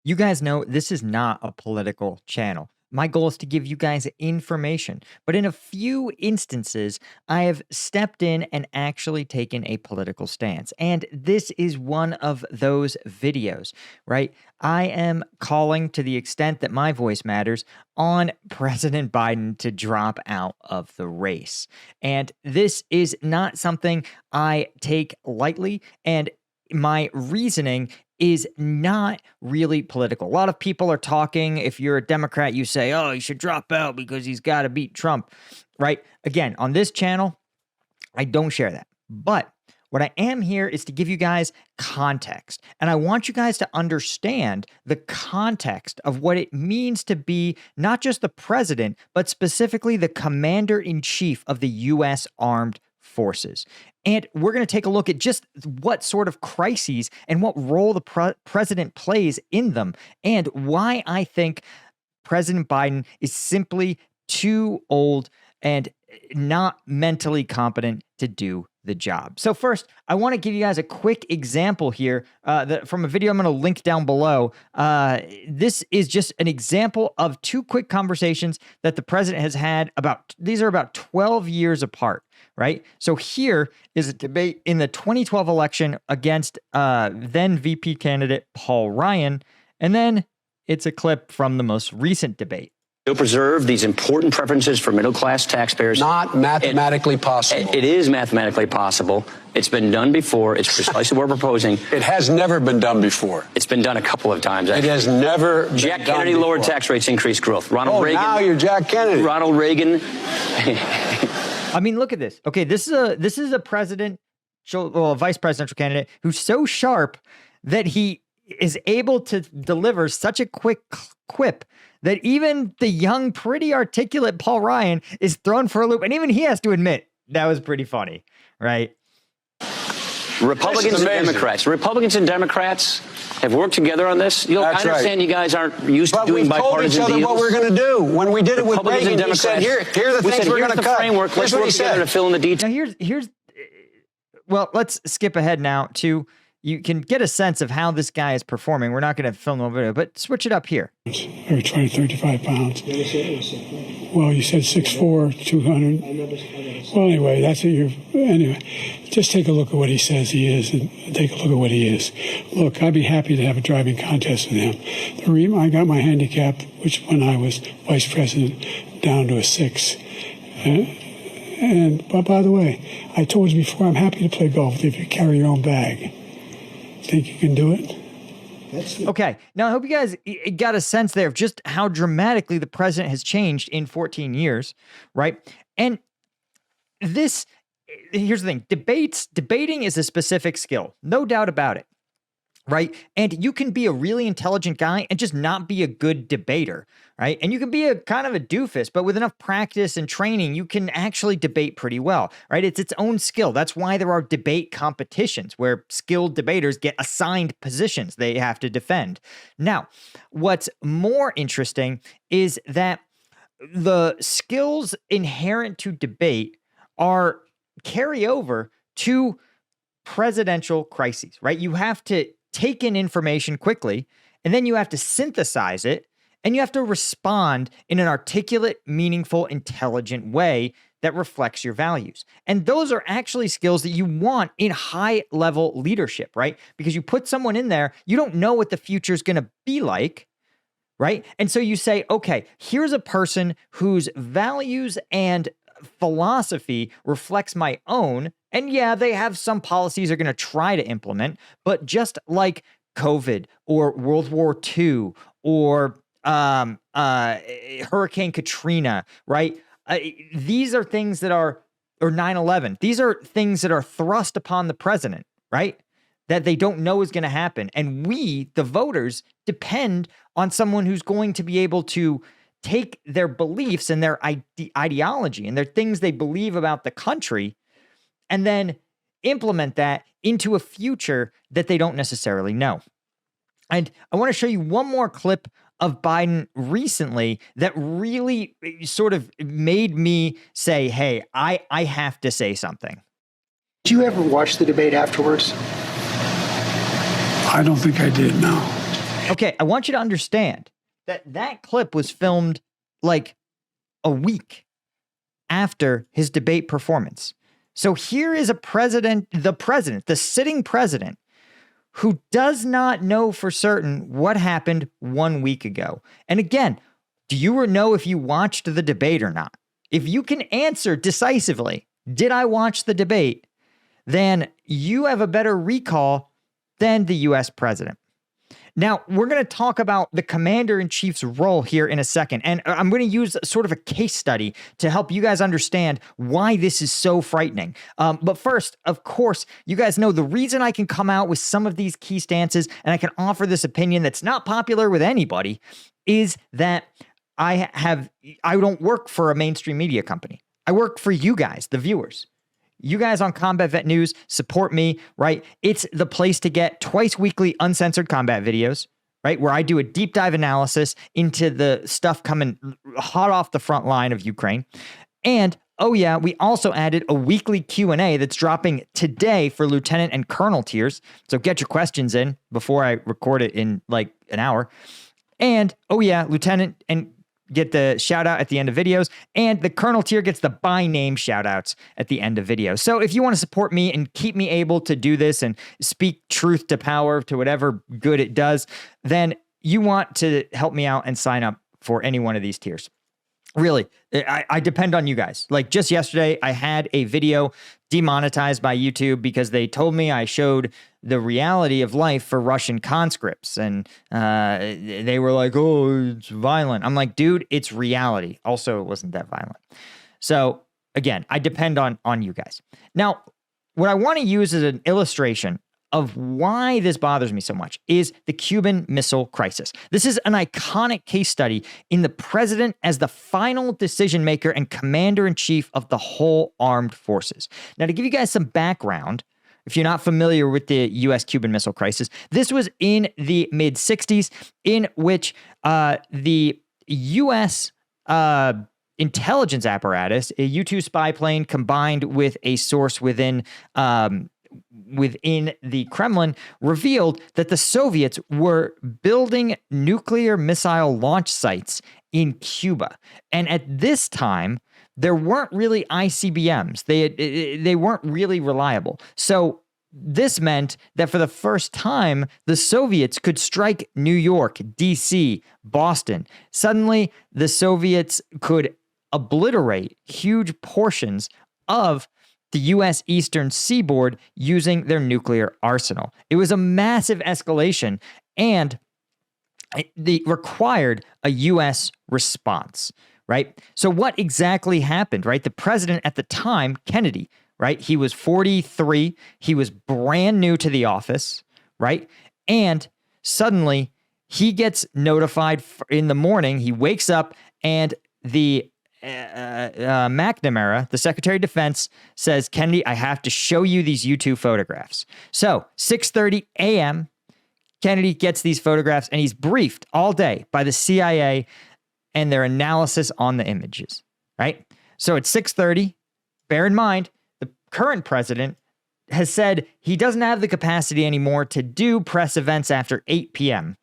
You guys know this is not a political channel. My goal is to give you guys information, but in a few instances, I have stepped in and actually taken a political stance. And this is one of those videos, right? I am calling, to the extent that my voice matters, on President Biden to drop out of the race. And this is not something I take lightly. And my reasoning is not really political. A lot of people are talking. If you're a Democrat, you say, oh, he should drop out because he's got to beat Trump, right? Again, on this channel, I don't share that. But what I am here is to give you guys context. And I want you guys to understand the context of what it means to be not just the president, but specifically the commander-in-chief of the U.S. Armed Forces. And we're going to take a look at just what sort of crises and what role the president plays in them, and why I think President Biden is simply too old and not mentally competent to do the job. So first, I want to give you guys a quick example here from a video I'm going to link down below. This is just an example of two quick conversations that the president has had these are about 12 years apart, right? So here is a debate in the 2012 election against then VP candidate Paul Ryan, and then it's a clip from the most recent debate. To preserve these important preferences for middle-class taxpayers. Not mathematically possible. It is mathematically possible. It's been done before. It's precisely what we're proposing. It has never been done before. It's been done a couple of times. It has never been Jack done Kennedy before. lowered tax rates, increased growth. Ronald Reagan. Now you're Jack Kennedy. Ronald Reagan. I mean, look at this. Okay, this is a vice presidential candidate who's so sharp that he is able to deliver such a quick quip that even the young, pretty articulate Paul Ryan is thrown for a loop. And even he has to admit that was pretty funny, right? Republicans and Democrats have worked together on this. I understand you guys aren't used to doing bipartisan deals. We told each other what we're going to do. When we did it with Reagan, he said, here are the things we're going to cut. Framework. Let's work together to fill in the details. Now well, let's skip ahead now to, you can get a sense of how this guy is performing. We're not going to film the video, but switch it up here. Or 20, 35 pounds. Well, you said 6'4", 200. Well, anyway, that's what anyway, just take a look at what he says he is and take a look at what he is. Look, I'd be happy to have a driving contest with him. I got my handicap, which when I was vice president, down to a 6. But by the way, I told you before, I'm happy to play golf if you carry your own bag. Think you can do it? Okay, now I hope you guys got a sense there of just how dramatically the president has changed in 14 years, right? And here's the thing, debating is a specific skill, no doubt about it, right? And you can be a really intelligent guy and just not be a good debater, right? And you can be a kind of a doofus, but with enough practice and training, you can actually debate pretty well, right? It's its own skill. That's why there are debate competitions where skilled debaters get assigned positions they have to defend. Now, what's more interesting is that the skills inherent to debate are carry over to presidential crises, right? You have to take in information quickly, and then you have to synthesize it, and you have to respond in an articulate, meaningful, intelligent way that reflects your values. And those are actually skills that you want in high-level leadership, right? Because you put someone in there, you don't know what the future is going to be like, right? And so you say, okay, here's a person whose values and philosophy reflects my own. And yeah, they have some policies they're going to try to implement, but just like COVID or World War II or Hurricane Katrina, right? These are things that are, or 9/11, these are things that are thrust upon the president, right? That they don't know is going to happen. And we, the voters, depend on someone who's going to be able to take their beliefs and their ideology and their things they believe about the country and then implement that into a future that they don't necessarily know. And I want to show you one more clip of Biden recently that really sort of made me say, hey, I have to say something. Did you ever watch the debate afterwards? I don't think I did, no. Okay, I want you to understand that clip was filmed like a week after his debate performance. So here is the sitting president, who does not know for certain what happened 1 week ago. And again, do you know if you watched the debate or not? If you can answer decisively, did I watch the debate? Then you have a better recall than the US president. Now, we're going to talk about the commander-in-chief's role here in a second, and I'm going to use sort of a case study to help you guys understand why this is so frightening. But first, of course, you guys know the reason I can come out with some of these key stances and I can offer this opinion that's not popular with anybody is that I don't work for a mainstream media company. I work for you guys, the viewers. You guys on Combat Vet News support me, right? It's the place to get twice weekly uncensored combat videos, right? Where I do a deep dive analysis into the stuff coming hot off the front line of Ukraine. And oh yeah, we also added a weekly Q&A that's dropping today for lieutenant and colonel tiers. So get your questions in before I record it in like an hour. And oh yeah, lieutenant and get the shout out at the end of videos, and the colonel tier gets the by name shout outs at the end of videos. So if you want to support me and keep me able to do this and speak truth to power to whatever good it does, then you want to help me out and sign up for any one of these tiers. Really, I depend on you guys. Like just yesterday, I had a video demonetized by YouTube because they told me I showed the reality of life for Russian conscripts. And they were like, oh, it's violent. I'm like, dude, it's reality. Also, it wasn't that violent. So again, I depend on you guys. Now, what I want to use as an illustration of why this bothers me so much is the Cuban Missile Crisis. This is an iconic case study in the president as the final decision maker and commander-in-chief of the whole armed forces. Now, to give you guys some background, if you're not familiar with the U.S.-Cuban Missile Crisis, this was in the mid-'60s in which the U.S. Intelligence apparatus, a U-2 spy plane combined with a source within the Kremlin, revealed that the Soviets were building nuclear missile launch sites in Cuba. And at this time, there weren't really ICBMs. They weren't really reliable. So this meant that for the first time, the Soviets could strike New York, D.C., Boston. Suddenly, the Soviets could obliterate huge portions of the U.S. eastern seaboard using their nuclear arsenal. It was a massive escalation, and it required a U.S. response, right? So what exactly happened, right? The president at the time, Kennedy, right? He was 43. He was brand new to the office, right? And suddenly he gets notified in the morning. He wakes up and the McNamara, the Secretary of Defense, says, Kennedy, I have to show you these U-2 photographs. So 6:30 a.m., Kennedy gets these photographs and he's briefed all day by the CIA and their analysis on the images, right? So at 6:30, bear in mind, the current president has said he doesn't have the capacity anymore to do press events after 8 p.m.,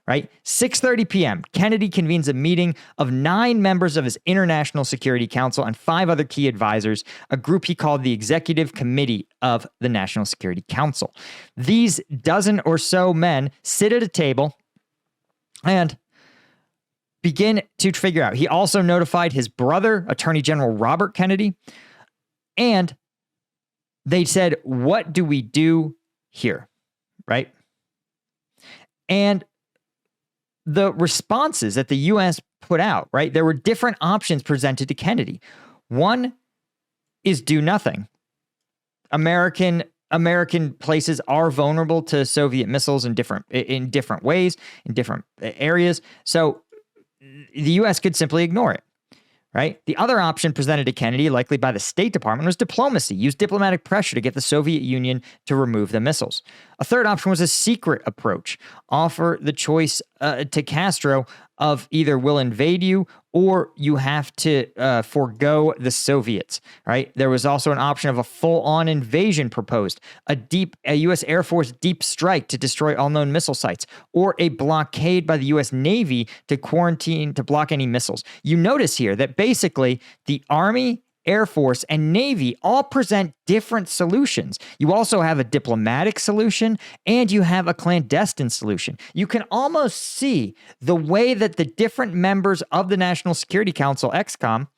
right? 6:30 p.m., Kennedy convenes a meeting of 9 members of his International Security Council and 5 other key advisors, a group he called the Executive Committee of the National Security Council. These dozen or so men sit at a table and begin to figure out. He also notified his brother, Attorney General Robert Kennedy, and they said, what do we do here, right? And the responses that the U.S. put out, right? There were different options presented to Kennedy. One is do nothing. American places are vulnerable to Soviet missiles in different ways, in different areas. So the U.S. could simply ignore it, right? The other option presented to Kennedy, likely by the State Department, was diplomacy. Use diplomatic pressure to get the Soviet Union to remove the missiles. A third option was a secret approach. Offer the choice to Castro of either we'll invade you or you have to forego the Soviets, right? There was also an option of a full-on invasion proposed, a U.S. Air Force deep strike to destroy all known missile sites, or a blockade by the U.S. Navy to block any missiles. You notice here that basically the Army, Air Force, and Navy all present different solutions. You also have a diplomatic solution and you have a clandestine solution. You can almost see the way that the different members of the National Security Council, XCOM,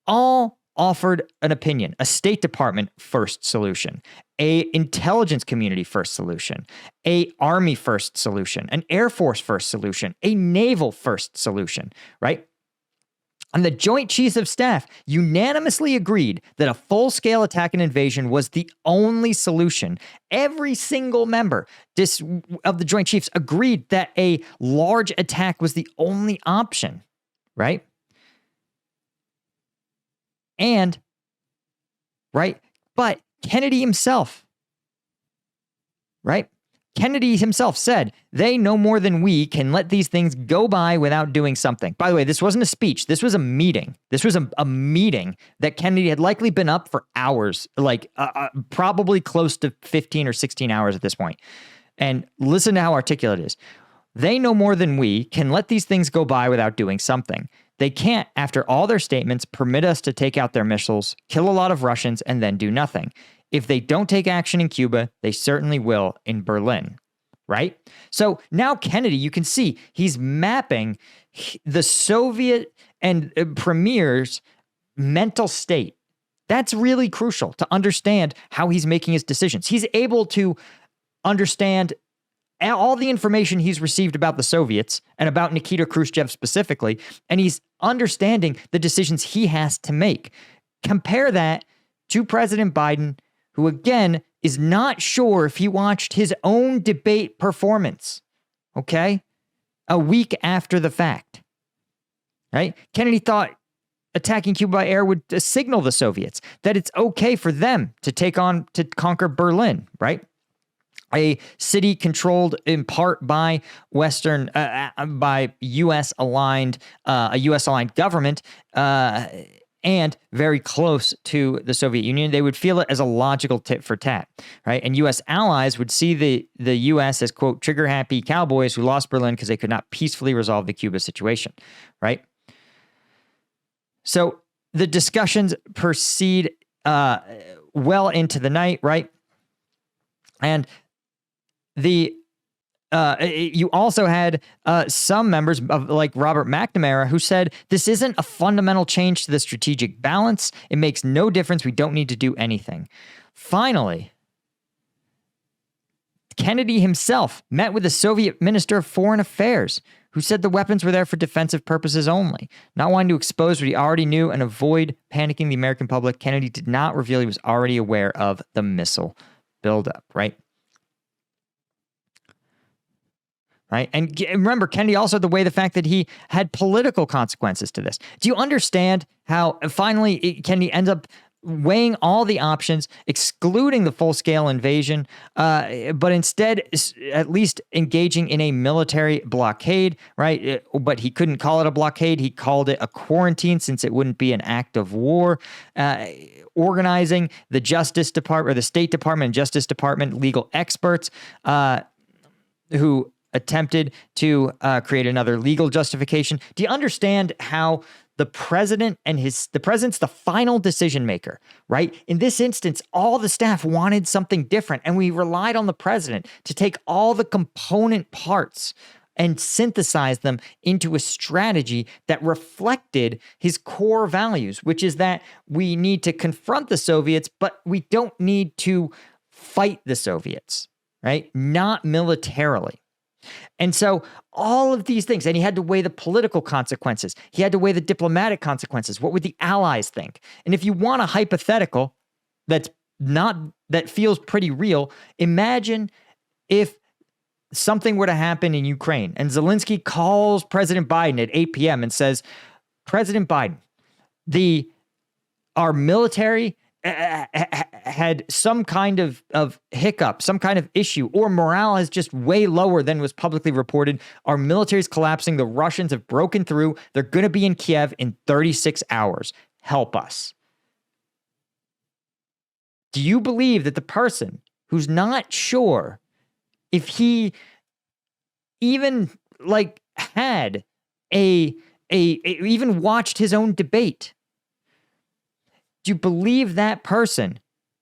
all offered an opinion: a State Department first solution, a intelligence community first solution, a Army first solution, an Air Force first solution, a naval first solution, right? And the Joint Chiefs of Staff unanimously agreed that a full-scale attack and invasion was the only solution. Every single member of the Joint Chiefs agreed that a large attack was the only option, right? But Kennedy himself, right? Kennedy himself said, they no more than we can let these things go by without doing something. By the way, this wasn't a speech. This was a meeting. This was a meeting that Kennedy had likely been up for hours, probably close to 15 or 16 hours at this point. And listen to how articulate it is. They no more than we can let these things go by without doing something. They can't, after all their statements, permit us to take out their missiles, kill a lot of Russians, and then do nothing. If they don't take action in Cuba, they certainly will in Berlin, right? So now Kennedy, you can see he's mapping the Soviet and premier's mental state. That's really crucial to understand how he's making his decisions. He's able to understand all the information he's received about the Soviets and about Nikita Khrushchev specifically, and he's understanding the decisions he has to make. Compare that to President Biden, who again is not sure if he watched his own debate performance, okay, a week after the fact, right? Kennedy thought attacking Cuba by air would signal the Soviets that it's okay for them to conquer Berlin, right? A city controlled in part by by U.S. aligned, a U.S. aligned government, and very close to the Soviet Union. They would feel it as a logical tit for tat, right? And U.S. allies would see the U.S. as, quote, trigger-happy cowboys who lost Berlin because they could not peacefully resolve the Cuba situation, right? So the discussions proceed well into the night, right? And you also had some members of, like Robert McNamara, who said this isn't a fundamental change to the strategic balance. It makes no difference. We don't need to do anything. Finally, Kennedy himself met with the Soviet Minister of Foreign Affairs, who said the weapons were there for defensive purposes only. Not wanting to expose what he already knew and avoid panicking the American public, Kennedy did not reveal he was already aware of the missile buildup, right? Right. And remember, Kennedy also had to weigh the fact that he had political consequences to this. Do you understand how finally Kennedy ends up weighing all the options, excluding the full-scale invasion, but instead at least engaging in a military blockade, right? But he couldn't call it a blockade. He called it a quarantine since it wouldn't be an act of war. Organizing the Justice Department, or the State Department and Justice Department legal experts who attempted to create another legal justification. Do you understand how the president and the president's the final decision maker, right? In this instance, all the staff wanted something different, and we relied on the president to take all the component parts and synthesize them into a strategy that reflected his core values, which is that we need to confront the Soviets, but we don't need to fight the Soviets, right? Not militarily. And so all of these things, and he had to weigh the political consequences. He had to weigh the diplomatic consequences. What would the allies think? And if you want a hypothetical that feels pretty real, imagine if something were to happen in Ukraine and Zelensky calls President Biden at 8 p.m. and says, President Biden, our military had some kind of hiccup, some kind of issue, or morale is just way lower than was publicly reported. Our military is collapsing. The Russians have broken through. They're going to be in Kiev in 36 hours. Help us. Do you believe that the person who's not sure if he even had even watched his own debate, do you believe that person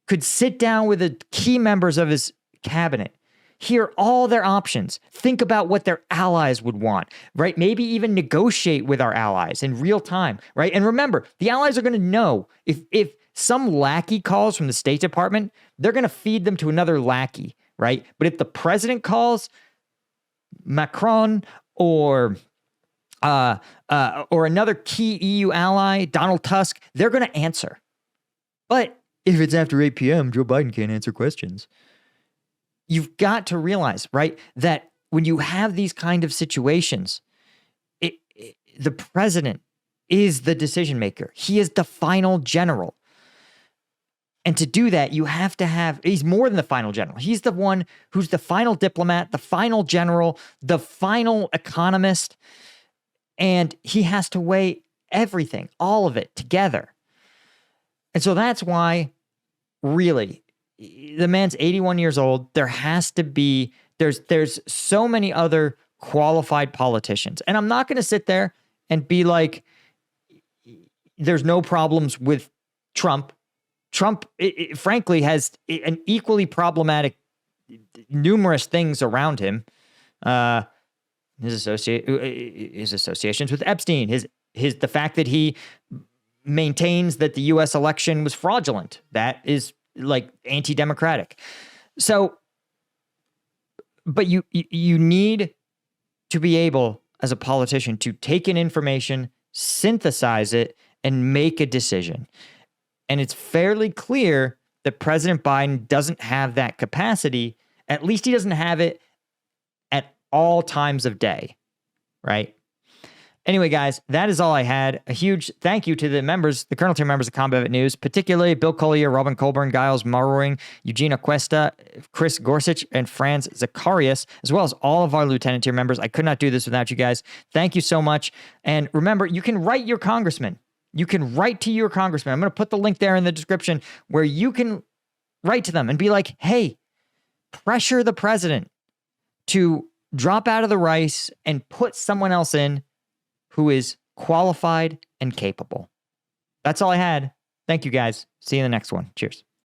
could sit down with the key members of his cabinet, hear all their options, think about what their allies would want, right? Maybe even negotiate with our allies in real time, right? And remember, the allies are going to know if some lackey calls from the State Department, they're going to feed them to another lackey, right? But if the president calls, Macron or another key EU ally, Donald Tusk, they're going to answer. But if it's after 8 p.m., Joe Biden can't answer questions. You've got to realize, right, that when you have these kind of situations, the president is the decision maker. He is the final general. And to do that, you have to have, he's more than the final general. He's the one who's the final diplomat, the final general, the final economist. And he has to weigh everything, all of it together. And so that's why, really, the man's 81 years old. There has to be, there's so many other qualified politicians. And I'm not going to sit there and be like, there's no problems with Trump. Trump, frankly, has an equally problematic, numerous things around him. His associations with Epstein, the fact that he maintains that the U.S. election was fraudulent. That is anti-democratic. So, but you need to be able, as a politician, to take in information, synthesize it, and make a decision. And it's fairly clear that President Biden doesn't have that capacity. At least he doesn't have it at all times of day, right? Anyway, guys, that is all I had. A huge thank you to the members, the Colonel Tier members of Combat News, particularly Bill Collier, Robin Colburn, Giles Mowering, Eugene Cuesta, Chris Gorsuch, and Franz Zacharias, as well as all of our Lieutenant Tier members. I could not do this without you guys. Thank you so much. And remember, you can write your congressman. You can write to your congressman. I'm going to put the link there in the description where you can write to them and be like, hey, pressure the president to drop out of the race and put someone else in who is qualified and capable. That's all I had. Thank you, guys. See you in the next one. Cheers.